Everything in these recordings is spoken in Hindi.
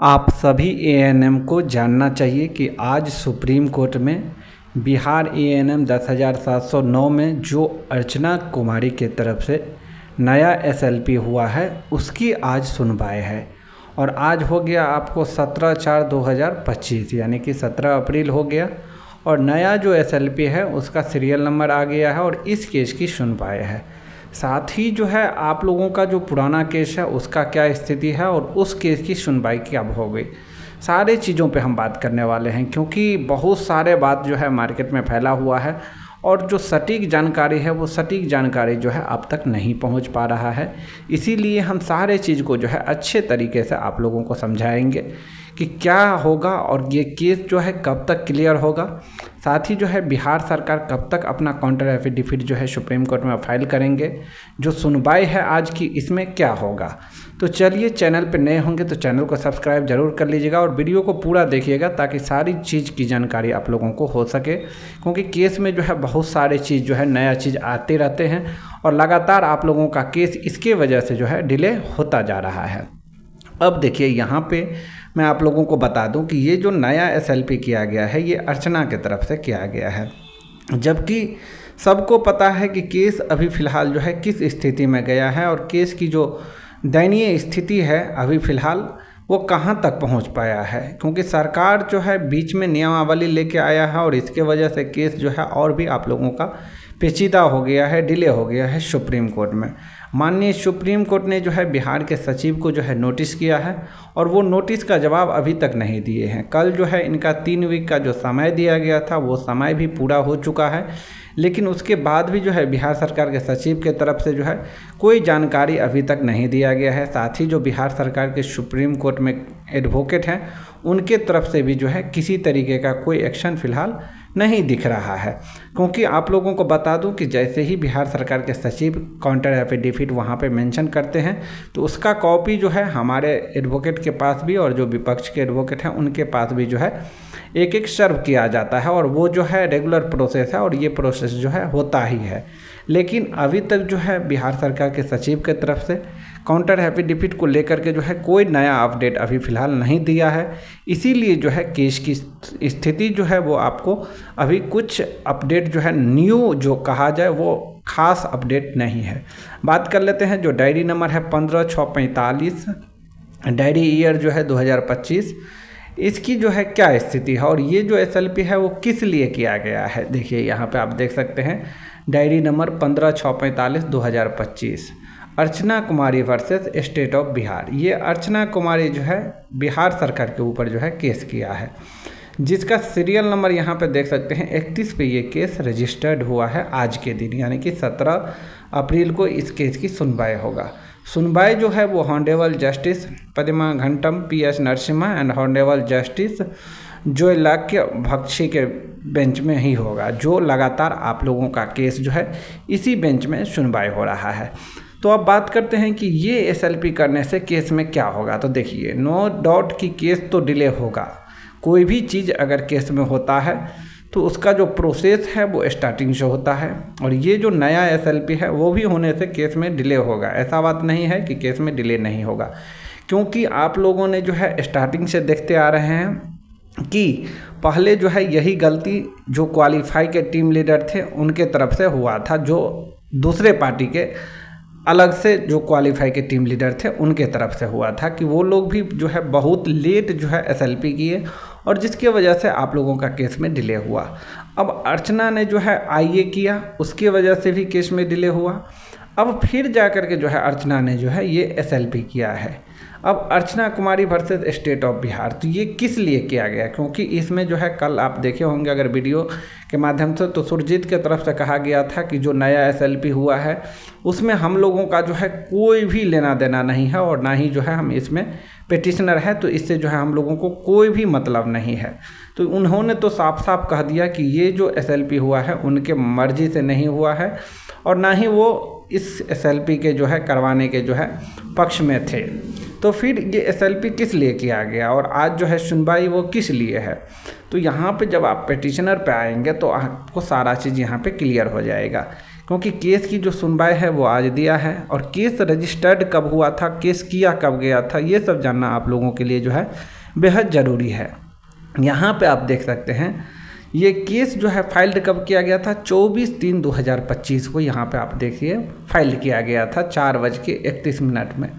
आप सभी एएनएम को जानना चाहिए कि आज सुप्रीम कोर्ट में बिहार एएनएम 10,709 में जो अर्चना कुमारी के तरफ से नया एसएलपी हुआ है उसकी आज सुनवाई है। और आज हो गया आपको 17/4/2025 यानी कि 17 अप्रैल हो गया और नया जो एसएलपी है उसका सीरियल नंबर आ गया है और इस केस की सुनवाई है। साथ ही जो है आप लोगों का जो पुराना केस है उसका क्या स्थिति है और उस केस की सुनवाई कब हो गई, सारे चीज़ों पे हम बात करने वाले हैं। क्योंकि बहुत सारे बात जो है मार्केट में फैला हुआ है और जो सटीक जानकारी है वो सटीक जानकारी जो है अब तक नहीं पहुंच पा रहा है। इसीलिए हम सारे चीज़ को जो है अच्छे तरीके से आप लोगों को समझाएंगे कि क्या होगा और ये केस जो है कब तक क्लियर होगा। साथ ही जो है बिहार सरकार कब तक अपना काउंटर एफिडेविट जो है सुप्रीम कोर्ट में फाइल करेंगे, जो सुनवाई है आज की इसमें क्या होगा। तो चलिए, चैनल पे नए होंगे तो चैनल को सब्सक्राइब जरूर कर लीजिएगा और वीडियो को पूरा देखिएगा ताकि सारी चीज़ की जानकारी आप लोगों को हो सके। क्योंकि केस में जो है बहुत सारे चीज़ जो है नया चीज़ आते रहते हैं और लगातार आप लोगों का केस इसके वजह से जो है डिले होता जा रहा है। अब देखिए, यहाँ पे मैं आप लोगों को बता दूं कि ये जो नया एसएलपी किया गया है ये अर्चना की तरफ से किया गया है, जबकि सबको पता है कि केस अभी फ़िलहाल जो है किस स्थिति में गया है और केस की जो दयनीय स्थिति है अभी फ़िलहाल वो कहाँ तक पहुँच पाया है। क्योंकि सरकार जो है बीच में नियमावली लेके आया है और इसके वजह से केस जो है और भी आप लोगों का पेचीदा हो गया है, डिले हो गया है सुप्रीम कोर्ट में। माननीय सुप्रीम कोर्ट ने जो है बिहार के सचिव को जो है नोटिस किया है और वो नोटिस का जवाब अभी तक नहीं दिए हैं। कल जो है इनका 3 वीक का जो समय दिया गया था वो समय भी पूरा हो चुका है, लेकिन उसके बाद भी जो है बिहार सरकार के सचिव के तरफ से जो है कोई जानकारी अभी तक नहीं दिया गया है। साथ ही जो बिहार सरकार के सुप्रीम कोर्ट में एडवोकेट हैं उनके तरफ से भी जो है किसी तरीके का कोई एक्शन फ़िलहाल नहीं दिख रहा है। क्योंकि आप लोगों को बता दूं कि जैसे ही बिहार सरकार के सचिव काउंटर एफिडेविट वहां पे मेंशन करते हैं तो उसका कॉपी जो है हमारे एडवोकेट के पास भी और जो विपक्ष के एडवोकेट हैं उनके पास भी जो है एक एक सर्व किया जाता है और वो जो है रेगुलर प्रोसेस है और ये प्रोसेस जो है होता ही है। लेकिन अभी तक जो है बिहार सरकार के सचिव के तरफ से काउंटर एफिडेविट को लेकर के जो है कोई नया अपडेट अभी फ़िलहाल नहीं दिया है। इसीलिए जो है केस की स्थिति जो है वो आपको अभी कुछ अपडेट जो है न्यू जो कहा जाए वो खास अपडेट नहीं है। बात कर लेते हैं जो डायरी नंबर है 15/6/45, डायरी ईयर जो है 2025, इसकी जो है क्या स्थिति है और ये जो एसएलपी है वो किस लिए किया गया है। देखिए, यहाँ पे आप देख सकते हैं diary number 15/6/45 Archana Kumari versus state of Bihar. ये अर्चना कुमारी जो है बिहार सरकार के ऊपर जो है केस किया है, जिसका सीरियल नंबर यहाँ पे देख सकते हैं 31 पे ये केस रजिस्टर्ड हुआ है आज के दिन, यानी कि 17 अप्रैल को इस केस की सुनवाई होगा। सुनवाई जो है वो honourable justice Pamidighantam PS Narasimha and honourable justice जोयलाक्य भक्षी के बेंच में ही होगा, जो लगातार आप लोगों का केस जो है इसी बेंच में सुनवाई हो रहा है। तो अब बात करते हैं कि ये एसएलपी करने से केस में क्या होगा। तो देखिए, नो डाउट कि केस तो डिले होगा। कोई भी चीज़ अगर केस में होता है तो उसका जो प्रोसेस है वो स्टार्टिंग से होता है और ये जो नया एसएलपी है वो भी होने से केस में डिले होगा। ऐसा बात नहीं है कि केस में डिले नहीं होगा, क्योंकि आप लोगों ने जो है स्टार्टिंग से देखते आ रहे हैं कि पहले जो है यही गलती जो क्वालिफाई के टीम लीडर थे उनके तरफ से हुआ था, जो दूसरे पार्टी के अलग से जो क्वालिफाई के टीम लीडर थे उनके तरफ से हुआ था कि वो लोग भी जो है बहुत लेट जो है एसएलपी किए और जिसकी वजह से आप लोगों का केस में डिले हुआ। अब अर्चना ने जो है आईए किया, उसकी वजह से भी केस में डिले हुआ। अब फिर जा कर के जो है अर्चना ने जो है ये एसएलपी किया है। अब Archana Kumari versus state of Bihar, तो ये किस लिए किया गया? क्योंकि इसमें जो है कल आप देखे होंगे अगर वीडियो के माध्यम से, तो सुरजीत के तरफ से कहा गया था कि जो नया एसएलपी हुआ है उसमें हम लोगों का जो है कोई भी लेना देना नहीं है और ना ही जो है हम इसमें पिटिशनर है, तो इससे जो है हम लोगों को कोई भी मतलब नहीं है। तो उन्होंने तो साफ साफ कह दिया कि ये जो एसएलपी हुआ है उनके मर्जी से नहीं हुआ है और ना ही वो इस एसएलपी के जो है करवाने के जो है पक्ष में थे। तो फिर ये एसएलपी किस लिए किया गया और आज जो है सुनवाई वो किस लिए है। तो यहाँ पे जब आप पिटिशनर पे आएंगे तो आपको सारा चीज़ यहाँ पे क्लियर हो जाएगा। क्योंकि केस की जो सुनवाई है वो आज दिया है, और केस रजिस्टर्ड कब हुआ था, केस किया कब गया था, ये सब जानना आप लोगों के लिए जो है बेहद ज़रूरी है। यहाँ पे आप देख सकते हैं ये केस जो है फाइल्ड कब किया गया था, 24/3/2025 को यहाँ पे आप देखिए फाइल किया गया था 4:31 में।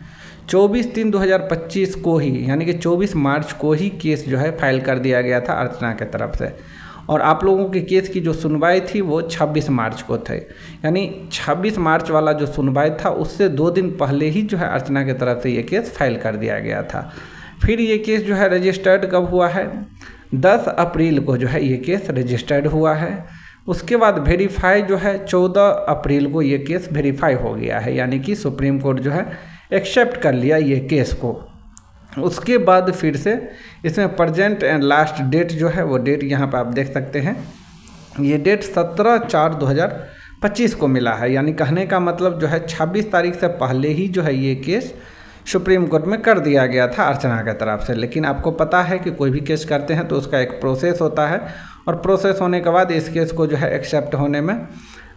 24/3/2025 को ही, यानी कि 24 मार्च को ही केस जो है फाइल कर दिया गया था अर्चना के तरफ से, और आप लोगों के केस की जो सुनवाई थी वो 26 मार्च को थे। यानी 26 मार्च वाला जो सुनवाई था उससे 2 दिन पहले ही जो है अर्चना के तरफ से ये केस फाइल कर दिया गया था। फिर ये केस जो है रजिस्टर्ड कब हुआ है, 10 अप्रैल को जो है ये केस रजिस्टर्ड हुआ है। उसके बाद वेरीफाई जो है 14 अप्रैल को ये केस वेरीफाई हो गया है, यानी कि सुप्रीम कोर्ट जो है एक्सेप्ट कर लिया ये केस को। उसके बाद फिर से इसमें प्रेजेंट एंड लास्ट डेट जो है वो डेट यहाँ पर आप देख सकते हैं, ये डेट 17/4/2025 को मिला है। यानी कहने का मतलब जो है 26 तारीख से पहले ही जो है ये केस सुप्रीम कोर्ट में कर दिया गया था अर्चना के तरफ से। लेकिन आपको पता है कि कोई भी केस करते हैं तो उसका एक प्रोसेस होता है, और प्रोसेस होने के बाद इस केस को जो है एक्सेप्ट होने में,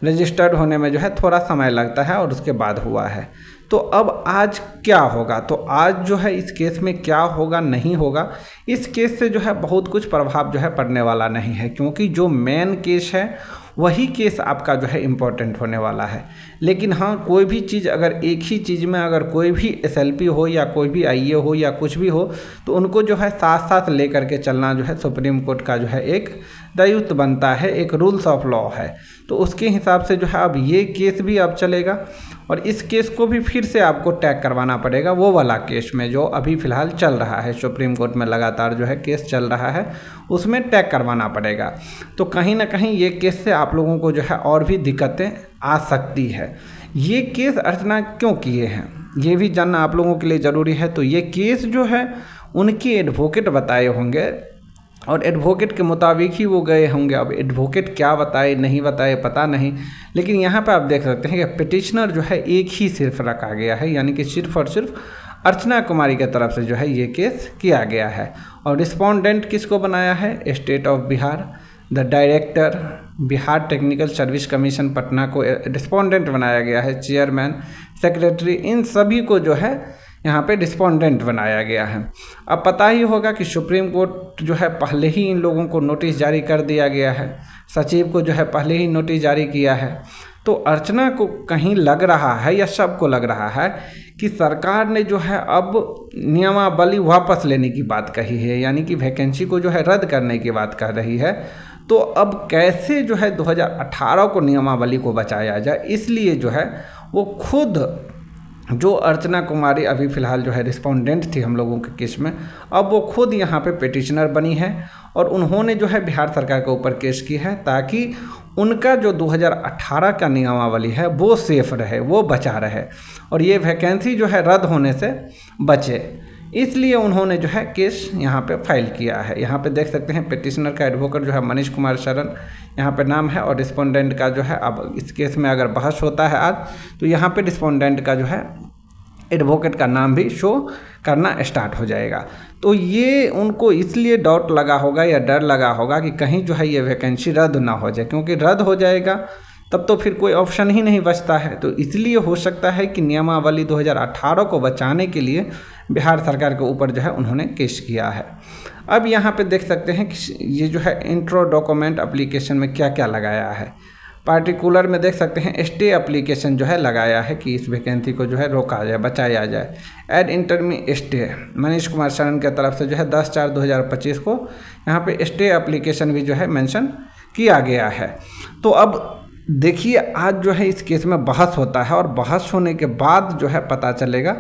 रजिस्टर्ड होने में जो है थोड़ा समय लगता है, और उसके बाद हुआ है। तो अब आज क्या होगा, तो आज जो है इस केस में क्या होगा नहीं होगा, इस केस से जो है बहुत कुछ प्रभाव जो है पड़ने वाला नहीं है, क्योंकि जो मेन केस है वही केस आपका जो है इम्पोर्टेंट होने वाला है। लेकिन हाँ, कोई भी चीज़ अगर एक ही चीज़ में अगर कोई भी एसएलपी हो या कोई भी आईए हो या कुछ भी हो, तो उनको जो है साथ साथ लेकर के चलना जो है सुप्रीम कोर्ट का जो है एक दायित्व बनता है, एक रूल्स ऑफ लॉ है। तो उसके हिसाब से जो है अब ये केस भी अब चलेगा, और इस केस को भी फिर से आपको टैग करवाना पड़ेगा वो वाला केस में जो अभी फ़िलहाल चल रहा है, सुप्रीम कोर्ट में लगातार जो है केस चल रहा है, उसमें टैग करवाना पड़ेगा। तो कहीं ना कहीं ये केस से आप लोगों को जो है और भी दिक्कतें आ सकती है। ये केस अर्चना क्यों किए हैं ये भी जानना आप लोगों के लिए ज़रूरी है। तो ये केस जो है उनके एडवोकेट बताए होंगे, और एडवोकेट के मुताबिक ही वो गए होंगे। अब एडवोकेट क्या बताए नहीं बताए पता नहीं, लेकिन यहाँ पे आप देख सकते हैं कि पिटिशनर जो है एक ही सिर्फ रखा गया है, यानी कि सिर्फ और सिर्फ अर्चना कुमारी के तरफ से जो है ये केस किया गया है। और रिस्पोंडेंट किसको बनाया है, state of Bihar, the director Bihar technical service commission Patna को रिस्पोंडेंट बनाया गया है, चेयरमैन, सेक्रेटरी, इन सभी को जो है यहाँ पे रिस्पोंडेंट बनाया गया है। अब पता ही होगा कि सुप्रीम कोर्ट जो है पहले ही इन लोगों को नोटिस जारी कर दिया गया है, सचिव को जो है पहले ही नोटिस जारी किया है। तो अर्चना को कहीं लग रहा है या सबको लग रहा है कि सरकार ने जो है अब नियमावली वापस लेने की बात कही है, यानी कि वैकेंसी को जो है रद्द करने की बात कह रही है। तो अब कैसे जो है 2018 को नियमावली को बचाया जाए, इसलिए जो है वो खुद जो अर्चना कुमारी अभी फ़िलहाल जो है रिस्पोंडेंट थी हम लोगों के केस में, अब वो खुद यहाँ पे पिटिशनर बनी है, और उन्होंने जो है बिहार सरकार के ऊपर केस की है ताकि उनका जो 2018 का नियमावली है वो सेफ रहे, वो बचा रहे, और ये वैकेंसी जो है रद्द होने से बचे। इसलिए उन्होंने जो है केस यहाँ पे फाइल किया है। यहाँ पे देख सकते हैं पिटिशनर का एडवोकेट जो है मनीष कुमार शरण यहाँ पे नाम है, और रिस्पोंडेंट का जो है अब इस केस में अगर बहस होता है आज, तो यहाँ पे रिस्पोंडेंट का जो है एडवोकेट का नाम भी शो करना स्टार्ट हो जाएगा। तो ये उनको इसलिए डाउट लगा होगा या डर लगा होगा कि कहीं जो है ये वैकेंसी रद्द ना हो जाए, क्योंकि रद्द हो जाएगा तब तो फिर कोई ऑप्शन ही नहीं बचता है। तो इसलिए हो सकता है कि नियमावली 2018 को बचाने के लिए बिहार सरकार के ऊपर जो है उन्होंने केस किया है। अब यहाँ पे देख सकते हैं कि ये जो है इंट्रो डॉक्यूमेंट एप्लीकेशन में क्या क्या लगाया है। पार्टिकुलर में देख सकते हैं स्टे एप्लीकेशन जो है लगाया है कि इस वैकेंसी को जो है रोका जाए, बचाया जाए। एड इंटरमी स्टे मनीष कुमार शरण के तरफ से जो है 10/4/2025 को यहाँ पे स्टे एप्लीकेशन भी जो है मेंशन किया गया है। तो अब देखिए आज जो है इस केस में बहस होता है, और बहस होने के बाद जो है पता चलेगा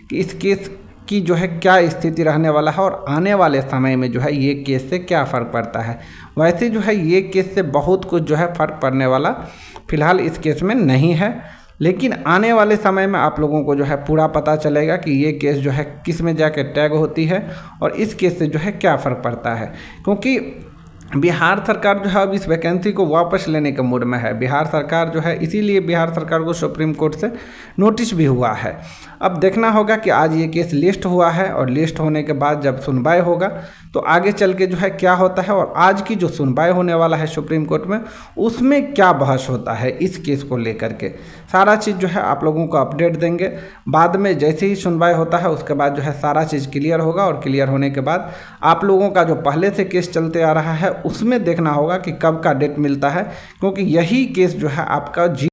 कि इस केस की जो है क्या स्थिति रहने वाला है, और आने वाले समय में जो है ये केस से क्या फ़र्क पड़ता है। वैसे जो है ये केस से बहुत कुछ जो है फ़र्क पड़ने वाला फ़िलहाल इस केस में नहीं है, लेकिन आने वाले समय में आप लोगों को जो है पूरा पता चलेगा कि ये केस जो है किस में जाके टैग होती है, और इस केस से जो है क्या फ़र्क पड़ता है। क्योंकि बिहार सरकार जो है अब इस वैकेंसी को वापस लेने के मूड में है। बिहार सरकार जो है, इसीलिए बिहार सरकार को सुप्रीम कोर्ट से नोटिस भी हुआ है। अब देखना होगा कि आज ये केस लिस्ट हुआ है और लिस्ट होने के बाद जब सुनवाई होगा तो आगे चल के जो है क्या होता है, और आज की जो सुनवाई होने वाला है सुप्रीम कोर्ट में उसमें क्या बहस होता है इस केस को लेकर के, सारा चीज़ जो है आप लोगों को अपडेट देंगे। बाद में जैसे ही सुनवाई होता है उसके बाद जो है सारा चीज़ क्लियर होगा, और क्लियर होने के बाद आप लोगों का जो पहले से केस चलते आ रहा है उसमें देखना होगा कि कब का डेट मिलता है, क्योंकि यही केस जो है आपका